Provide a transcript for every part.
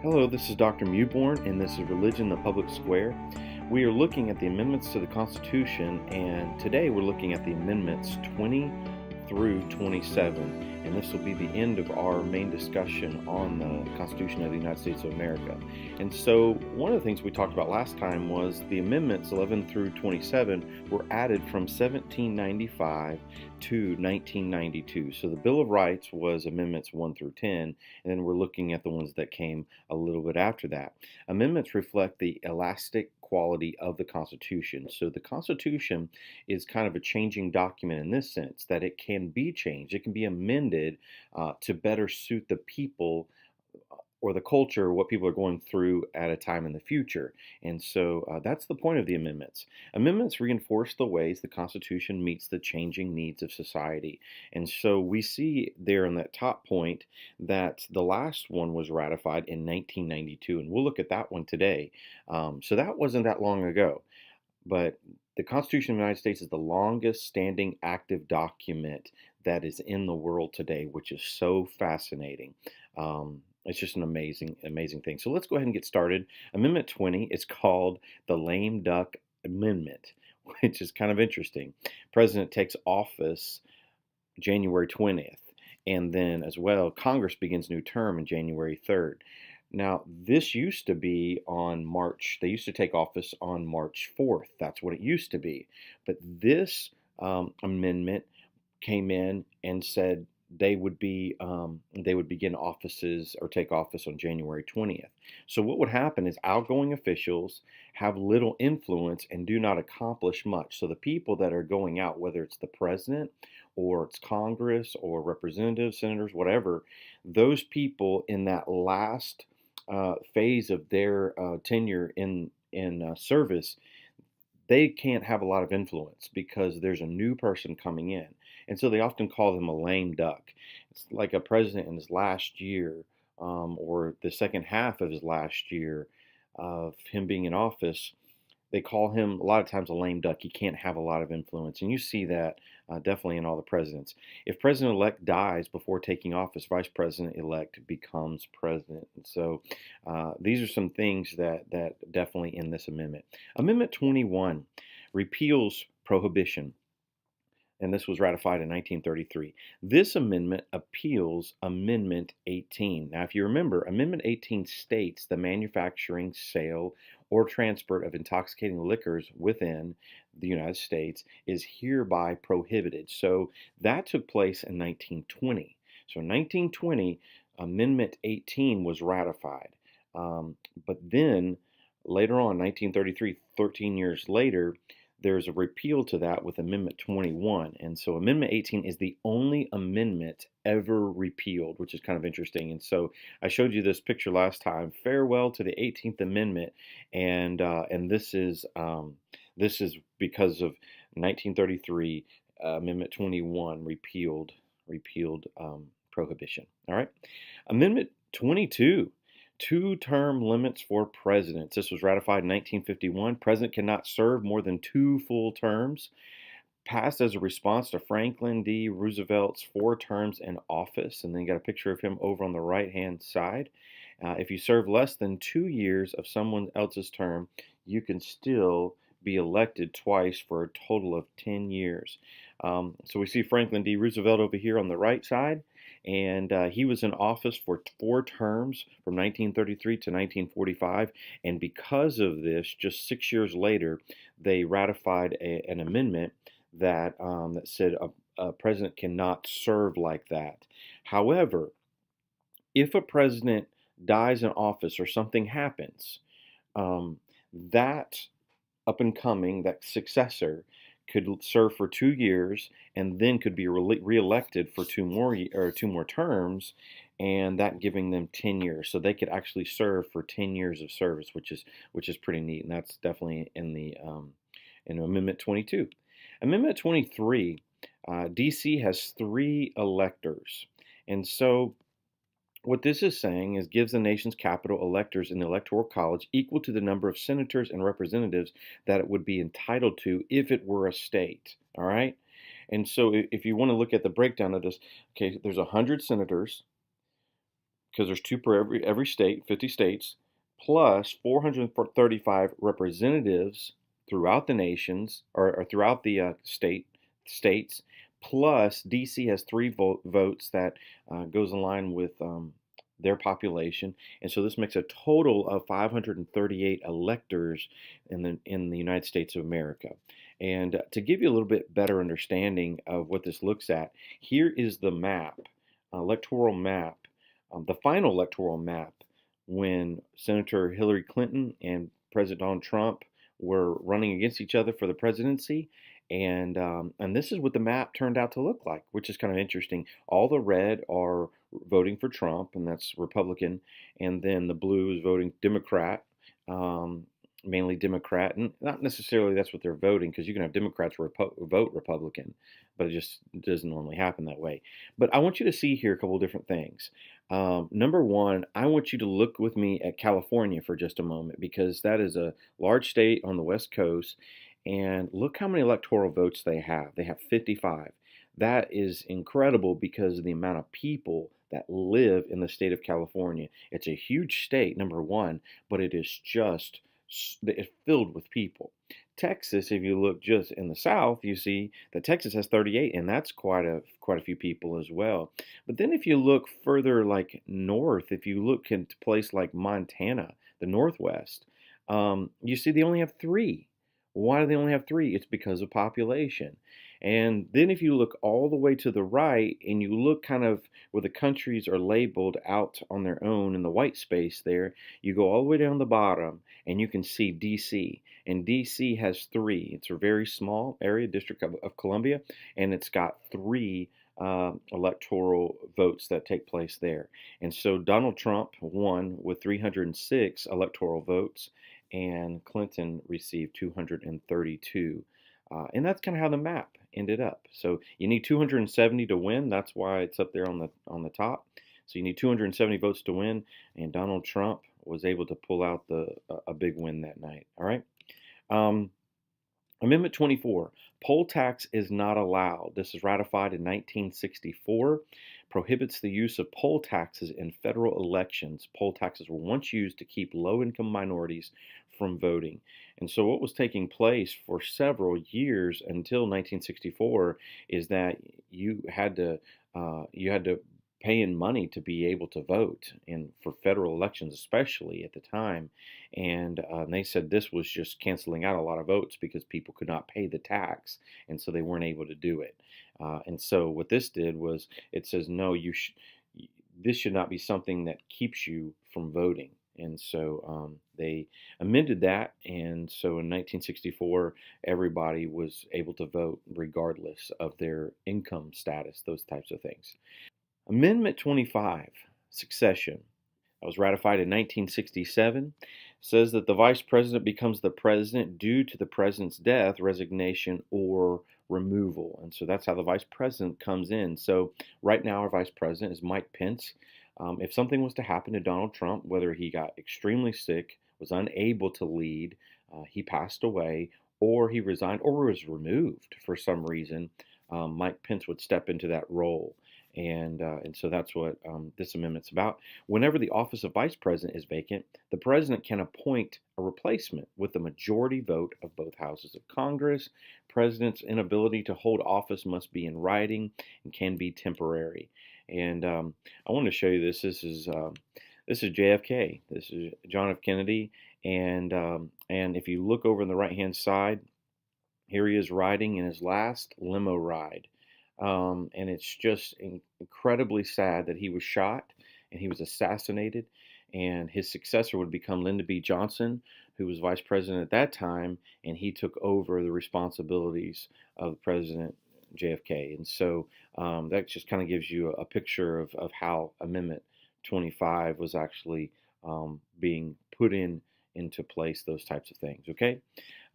Hello, this is Dr. Mewborn, and this is Religion, the Public Square. We are looking at the amendments to the Constitution, and today we're looking at the amendments 20 through 27, and this will be the end of our main discussion on the Constitution of the United States of America. And so one of the things we talked about last time was the amendments 11 through 27 were added from 1795 to 1992. So the Bill of Rights was amendments 1 through 10, and then we're looking at the ones that came a little bit after that. Amendments reflect the elastic quality of the Constitution. So the Constitution is kind of a changing document in this sense that it can be changed. It can be amended to better suit the people or the culture, what people are going through at a time in the future. And so that's the point of the amendments. Amendments reinforce the ways the Constitution meets the changing needs of society. And so we see there in that top point that the last one was ratified in 1992, and we'll look at that one today. So that wasn't that long ago. But the Constitution of the United States is the longest standing active document that is in the world today, which is so fascinating. It's just an amazing thing. So let's go ahead and get started. Amendment 20 is called the Lame Duck Amendment, which is kind of interesting. President takes office January 20th, and then as well, Congress begins new term in January 3rd. Now, this used to be on March, they used to take office on March 4th. That's what it used to be. But this amendment came in and said they would begin offices or take office on January 20th. So what would happen is outgoing officials have little influence and do not accomplish much. So the people that are going out, whether it's the president or it's Congress or representatives, senators, whatever, those people in that last phase of their tenure in service, they can't have a lot of influence because there's a new person coming in. And so they often call them a lame duck. It's like a president in his last year or the second half of his last year of him being in office. They call him a lot of times a lame duck. He can't have a lot of influence. And you see that definitely in all the presidents. If President-elect dies before taking office, Vice President-elect becomes president. And so these are some things that definitely in this amendment. Amendment 21 repeals prohibition, and this was ratified in 1933. This amendment appeals Amendment 18. Now, if you remember, Amendment 18 states the manufacturing, sale, or transport of intoxicating liquors within the United States is hereby prohibited. So that took place in 1920. So in 1920, Amendment 18 was ratified. But then later on, 1933, 13 years later, there's a repeal to that with Amendment 21. And so Amendment 18 is the only amendment ever repealed, which is kind of interesting. And so I showed you this picture last time, farewell to the 18th Amendment. And this is because of 1933, Amendment 21 repealed prohibition. All right. Amendment 22. Two-term limits for presidents. This was ratified in 1951. President cannot serve more than 2 full terms. Passed as a response to Franklin D. Roosevelt's 4 terms in office. And then you got a picture of him over on the right-hand side. If you serve less than 2 years of someone else's term, you can still be elected twice for a total of 10 years. So we see Franklin D. Roosevelt over here on the right side. And he was in office for 4 terms from 1933 to 1945. And because of this, just 6 years later, they ratified an amendment that said a president cannot serve like that. However, if a president dies in office or something happens, that up and coming, that successor, could serve for 2 years and then could be reelected for 2 more terms, and that giving them 10 years. So they could actually serve for 10 years of service, which is pretty neat, and that's definitely in the in Amendment 22. Amendment 23, DC has 3 electors, and so what this is saying is gives the nation's capital electors in the Electoral College equal to the number of senators and representatives that it would be entitled to if it were a state. All right? And so if you want to look at the breakdown of this, okay, there's 100 senators, because there's two per every state, 50 states, plus 435 representatives throughout the nations or throughout the states, plus DC has three votes that goes in line with their population, and so this makes a total of 538 electors in the United States of America. And to give you a little bit better understanding of what this looks at, here is the map, electoral map, the final electoral map when Senator Hillary Clinton and President Donald Trump were running against each other for the presidency. And this is what the map turned out to look like, which is kind of interesting. All the red are voting for Trump, and that's Republican, and then the blue is voting Democrat, mainly Democrat, and not necessarily that's what they're voting, because you can have Democrats vote Republican, but it just doesn't normally happen that way. But I want you to see here a couple of different things. Number one, I want you to look with me at California for just a moment, because that is a large state on the West Coast, and look how many electoral votes they have. They have 55. That is incredible because of the amount of people that live in the state of California. It's a huge state, number one, but it is just it's filled with people. Texas, if you look just in the south, you see that Texas has 38, and that's quite a few people as well. But then if you look further like north, if you look into a place like Montana, the Northwest, you see they only have three. Why do they only have three? It's because of population. And then if you look all the way to the right and you look kind of where the countries are labeled out on their own in the white space there, you go all the way down the bottom and you can see DC. And DC has three. It's a very small area, District of Columbia, and it's got three electoral votes that take place there. And so Donald Trump won with 306 electoral votes, and Clinton received 232. And that's kind of how the map ended up. So you need 270 to win. That's why it's up there on the top. So you need 270 votes to win, and Donald Trump was able to pull out a big win that night. All right. Amendment 24, poll tax is not allowed. This is ratified in 1964, prohibits the use of poll taxes in federal elections. Poll taxes were once used to keep low-income minorities from voting. And so what was taking place for several years until 1964 is that you had to pay in money to be able to vote, and for federal elections especially at the time. And they said this was just canceling out a lot of votes because people could not pay the tax, and so they weren't able to do it. And so what this did was it says no, this should not be something that keeps you from voting. And so they amended that, and so in 1964 everybody was able to vote regardless of their income status, those types of things. Amendment 25, succession, that was ratified in 1967, says that the vice president becomes the president due to the president's death, resignation, or removal. And so that's how the vice president comes in. So right now our vice president is Mike Pence. If something was to happen to Donald Trump, whether he got extremely sick, was unable to lead, he passed away, or he resigned, or was removed for some reason, Mike Pence would step into that role. And so that's what this amendment's about. Whenever the office of vice president is vacant, the president can appoint a replacement with the majority vote of both houses of Congress. President's inability to hold office must be in writing and can be temporary. And I want to show you this. This is JFK. This is John F. Kennedy. And if you look over on the right-hand side, here he is riding in his last limo ride. And it's just incredibly sad that he was shot and he was assassinated, and his successor would become Lyndon B. Johnson, who was vice president at that time, and he took over the responsibilities of President JFK. And so that just kind of gives you a picture of how Amendment 25 was actually being put into place, those types of things. Okay,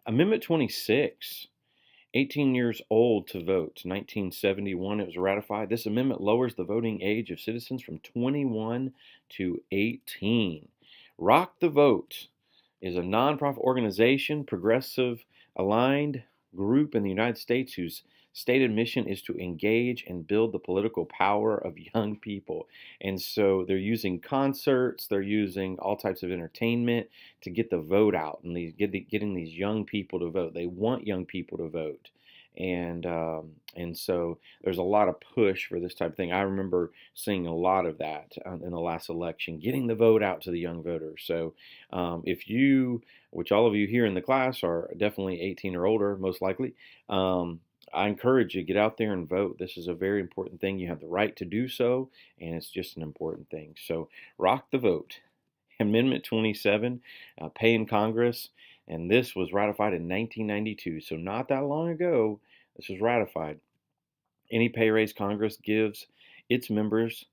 Amendment 26. 18 years old to vote. 1971, it was ratified. This amendment lowers the voting age of citizens from 21 to 18. Rock the Vote is a nonprofit organization, progressive aligned group in the United States whose stated mission is to engage and build the political power of young people. And so they're using concerts, they're using all types of entertainment to get the vote out and getting these young people to vote. They want young people to vote. And so there's a lot of push for this type of thing. I remember seeing a lot of that in the last election, getting the vote out to the young voters. So if you, which all of you here in the class are definitely 18 or older, most likely, I encourage you to get out there and vote. This is a very important thing. You have the right to do so, and it's just an important thing. So rock the vote. Amendment 27, pay in Congress, and this was ratified in 1992, so not that long ago. This was ratified. Any pay raise Congress gives its members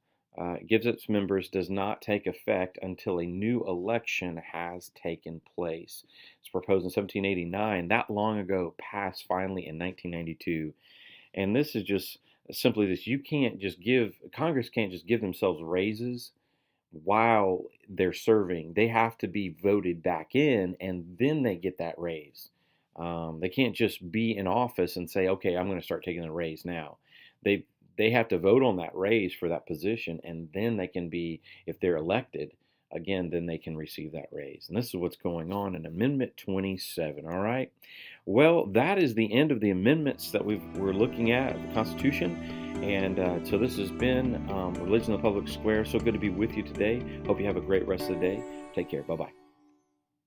does not take effect until a new election has taken place. It's proposed in 1789. That long ago, passed finally in 1992. And this is just simply this: Congress can't just give themselves raises while they're serving. They have to be voted back in, and then they get that raise. They can't just be in office and say, okay, I'm going to start taking a raise now. They have to vote on that raise for that position, and then they can be, if they're elected, again, then they can receive that raise. And this is what's going on in Amendment 27, all right? Well, that is the end of the amendments that we're looking at the Constitution. And so this has been Religion in the Public Square. So good to be with you today. Hope you have a great rest of the day. Take care. Bye-bye.